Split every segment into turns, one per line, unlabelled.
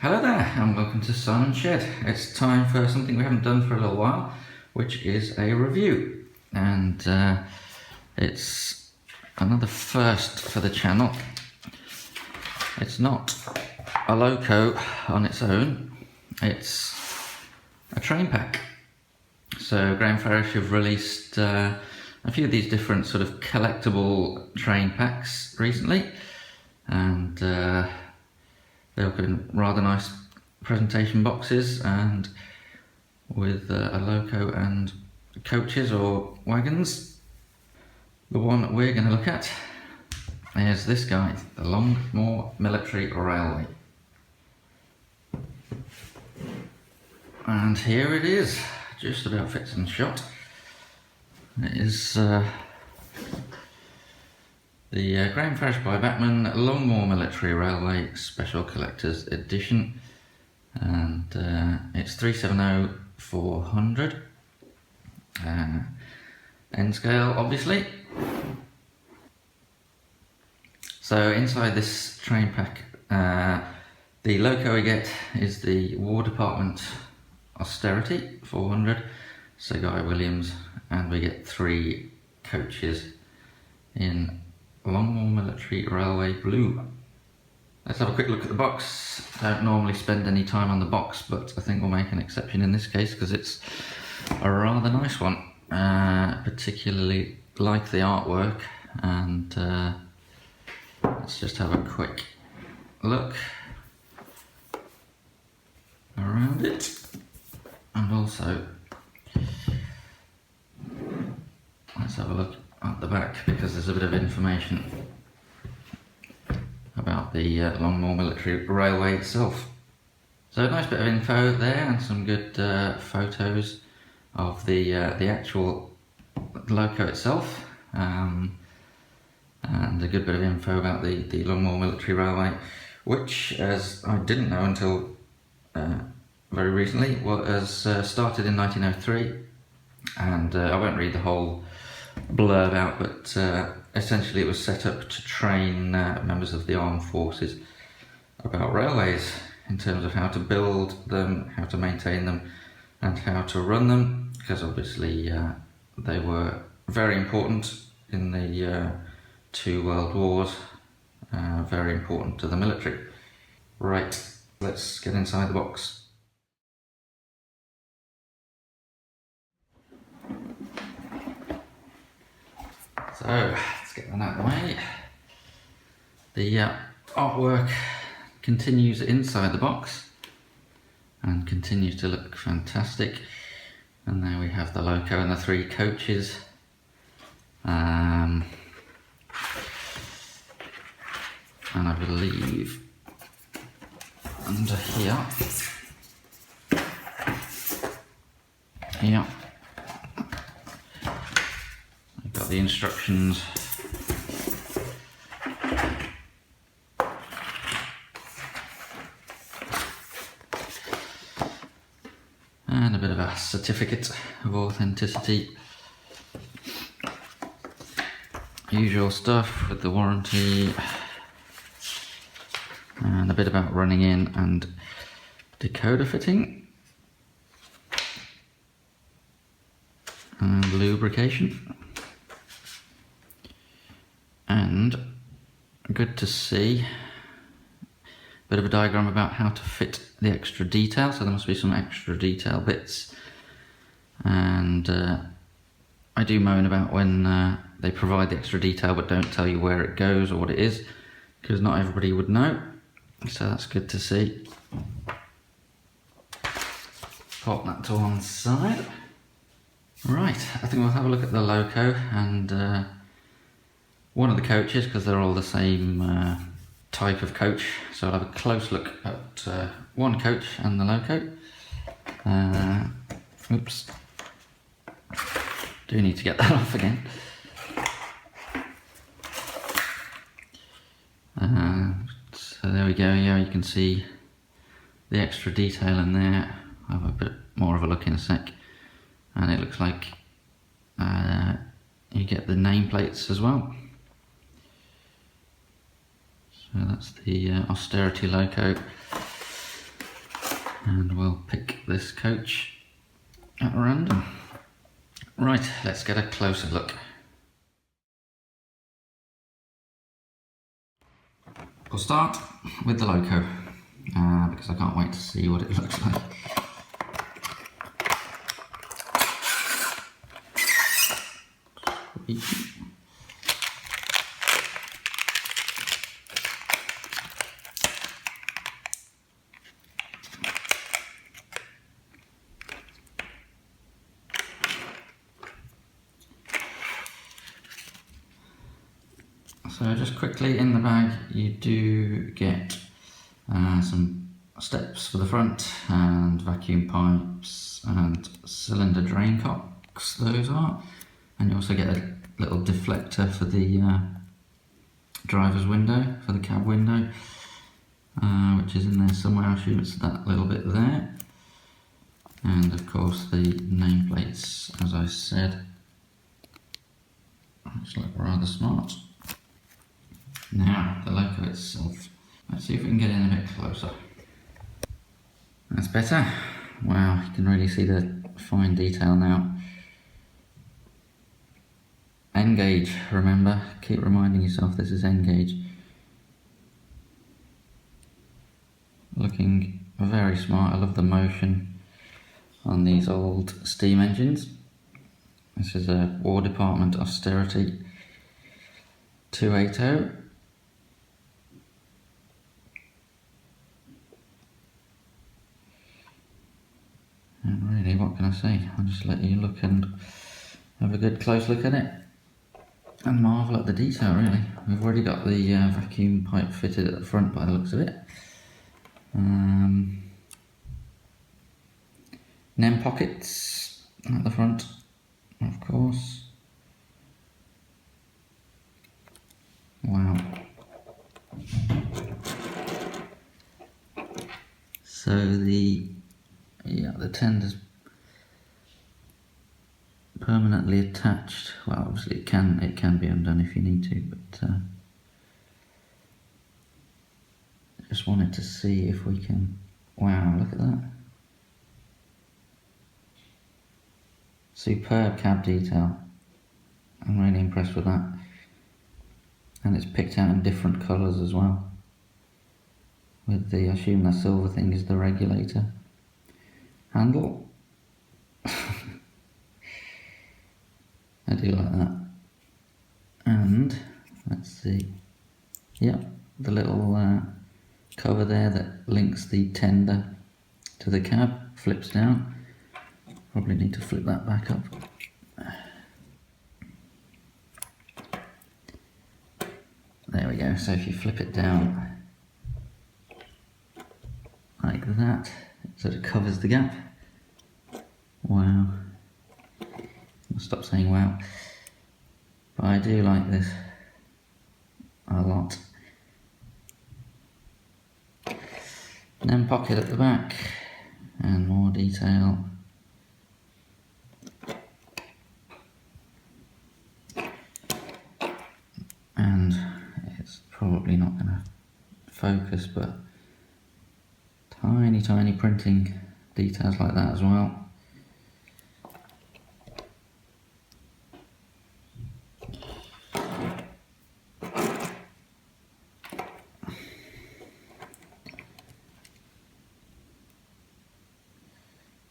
Hello there and welcome to Simon's Shed. It's time for something we haven't done for a little while, which is a review, and it's another first for the channel. It's not a loco on its own, it's a train pack. So Graham Farish have released a few of these different sort of collectible train packs recently, and they've been rather nice presentation boxes and with a loco and coaches or wagons. The one that we're going to look at is this guy, the Longmoor Military Railway. And here it is, just about fits in shot. It is the Graham Farish by Batman Longmoor Military Railway Special Collector's Edition, and it's 370/400 N scale, obviously. So inside this train pack, the loco we get is the War Department Austerity 400, Sir Guy Williams, and we get 3 coaches in Longmoor Military Railway Blue. Let's have a quick look at the box. I don't normally spend any time on the box, but I think we'll make an exception in this case because it's a rather nice one. Particularly like the artwork, and let's just have a quick look around it, and also let's have a look at the back because there's a bit of information about the Longmoor Military Railway itself. So a nice bit of info there and some good photos of the actual loco itself, and a good bit of info about the Longmoor Military Railway, which, as I didn't know until very recently, was started in 1903, and I won't read the whole blurb out, but essentially it was set up to train members of the armed forces about railways in terms of how to build them, how to maintain them, and how to run them, because obviously they were very important in the 2 world wars, very important to the military. Right, let's get inside the box. So let's get that out of the way. The artwork continues inside the box and continues to look fantastic. And there we have the loco and the 3 coaches. And I believe under here, I've got the instructions. And a bit of a certificate of authenticity. Usual stuff with the warranty. And a bit about running in and decoder fitting. And lubrication. And good to see a bit of a diagram about how to fit the extra detail, so there must be some extra detail bits. And I do moan about when they provide the extra detail but don't tell you where it goes or what it is, because not everybody would know, so that's good to see. Pop that to one side. Right, I think we'll have a look at the loco and one of the coaches, because they're all the same type of coach. So I'll have a close look at one coach and the loco. Oops. Do need to get that off again. So there we go, yeah, you can see the extra detail in there. I'll have a bit more of a look in a sec. And it looks like you get the nameplates as well. So that's the Austerity loco. And we'll pick this coach at random. Right, let's get a closer look. We'll start with the loco, because I can't wait to see what it looks like. So just quickly, in the bag you do get some steps for the front and vacuum pipes and cylinder drain cocks, those are, and you also get a little deflector for the driver's window, for the cab window, which is in there somewhere. I assume it's that little bit there, and of course the nameplates, as I said, which look rather smart. Now, the loco itself. Let's see if we can get in a bit closer. That's better. Wow, you can really see the fine detail now. N-gauge, remember, keep reminding yourself this is N-gauge. Looking very smart. I love the motion on these old steam engines. This is a War Department Austerity 280. And really, what can I say? I'll just let you look and have a good close look at it and marvel at the detail, really. We've already got the vacuum pipe fitted at the front by the looks of it. Nem pockets at the front, of course. Wow. So the tender's permanently attached. Well, obviously it can be undone if you need to, but just wanted to see if we can. Wow, look at that! Superb cab detail. I'm really impressed with that, and it's picked out in different colours as well. With the, I assume that silver thing is the regulator handle. I do like that. And let's see, yep, the little cover there that links the tender to the cab flips down. Probably need to flip that back up. There we go. So if you flip it down like that, it sort of covers the gap. Wow. I'll stop saying wow. But I do like this a lot. Nem pocket at the back and more detail. And it's probably not going to focus, but tiny printing details like that as well.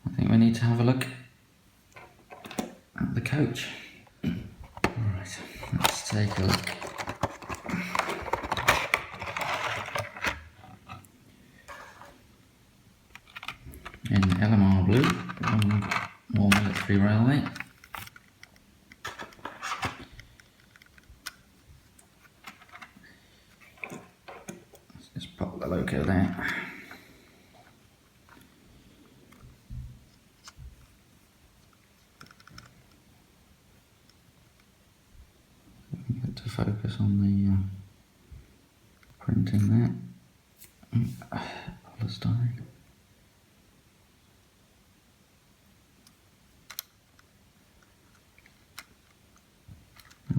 I think we need to have a look at the coach. Alright, let's take a look. In LMR blue, Longmoor Military Railway. Let's just pop the logo there. Get to focus on the printing there. Polystyrene.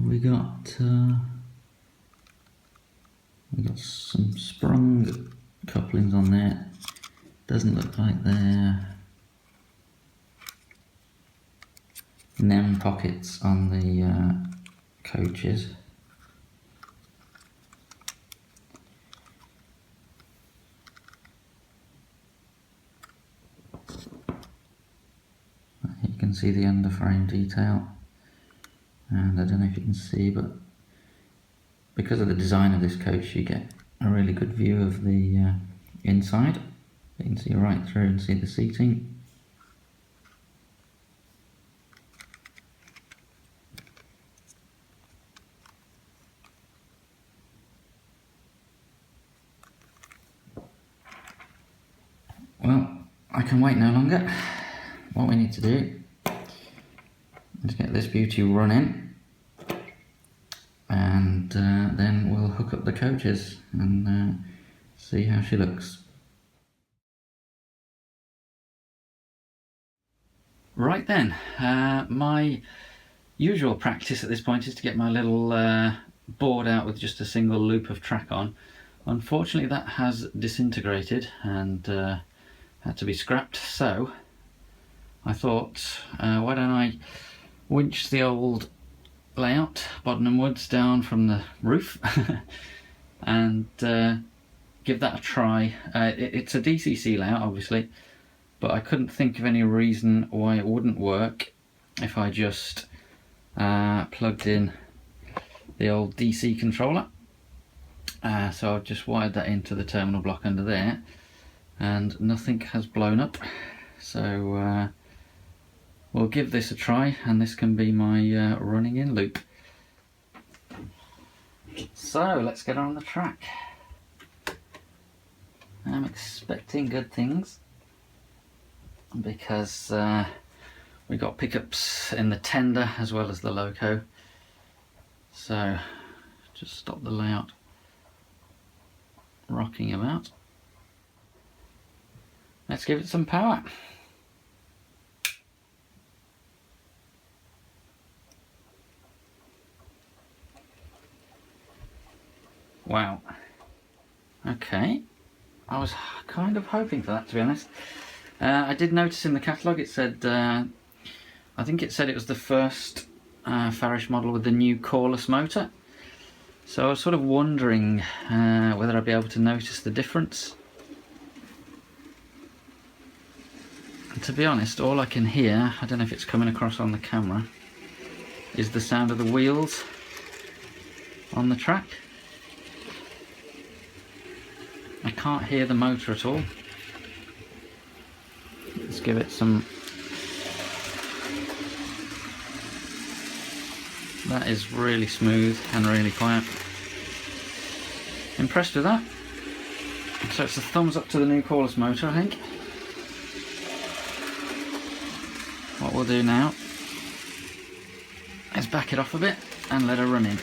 We got some sprung couplings on there, Doesn't look like they're NEM pockets on the coaches. You can see the underframe detail, and I don't know if you can see, but because of the design of this coach you get a really good view of the inside. You can see right through and see the seating. Well, I can wait no longer. What we need to do is get this beauty running, and then we'll hook up the coaches and see how she looks. Right then, my usual practice at this point is to get my little board out with just a single loop of track on. Unfortunately that has disintegrated and had to be scrapped, so I thought, why don't I winch the old layout, Bodden & Woods, down from the roof and give that a try. It's a DCC layout obviously, but I couldn't think of any reason why it wouldn't work if I just plugged in the old DC controller. So I've just wired that into the terminal block under there, and nothing has blown up. So we'll give this a try, and this can be my running in loop. So let's get on the track. I'm expecting good things, because we got pickups in the tender as well as the loco. So just stop the layout rocking about. Let's give it some power. Wow. Okay. I was kind of hoping for that, to be honest. I did notice in the catalogue it said, I think it said it was the first Farish model with the new coreless motor. So I was sort of wondering whether I'd be able to notice the difference. And to be honest, all I can hear, I don't know if it's coming across on the camera, is the sound of the wheels on the track. I can't hear the motor at all. Let's give it some. That is really smooth and really quiet. Impressed with that. So it's a thumbs up to the new coreless motor, I think. What we'll do now is back it off a bit and let her run in.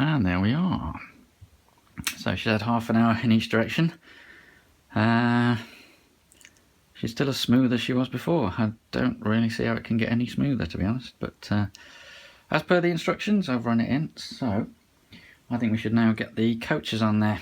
And there we are. So she's had half an hour in each direction. She's still as smooth as she was before. I don't really see how it can get any smoother, to be honest. But as per the instructions, I've run it in. So I think we should now get the coaches on there.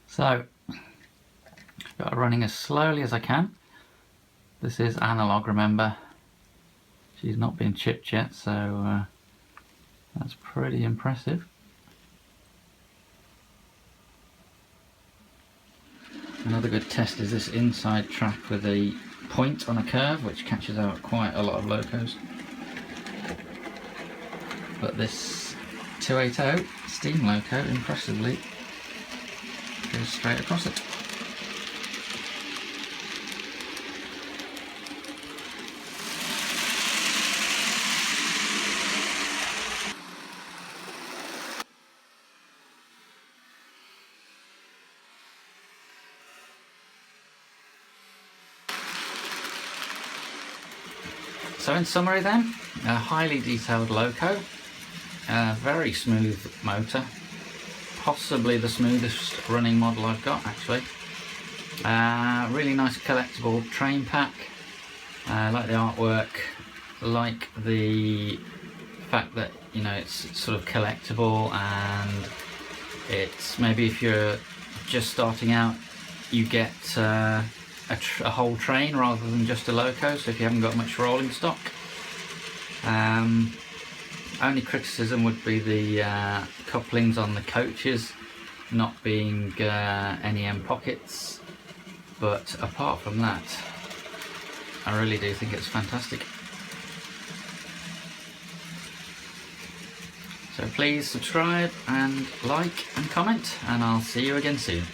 So, got her running as slowly as I can. This is analog, remember. She's not been chipped yet, so that's pretty impressive. Another good test is this inside track with a point on a curve, which catches out quite a lot of locos. But this 280 steam loco, impressively, goes straight across it. So in summary then, a highly detailed loco, a very smooth motor, possibly the smoothest running model I've got actually. Really nice collectible train pack. Like the artwork, like the fact that, you know, it's sort of collectible, and it's maybe if you're just starting out you get a whole train rather than just a loco, so if you haven't got much rolling stock. Only criticism would be the couplings on the coaches not being NEM pockets, but apart from that I really do think it's fantastic. So please subscribe and like and comment, and I'll see you again soon.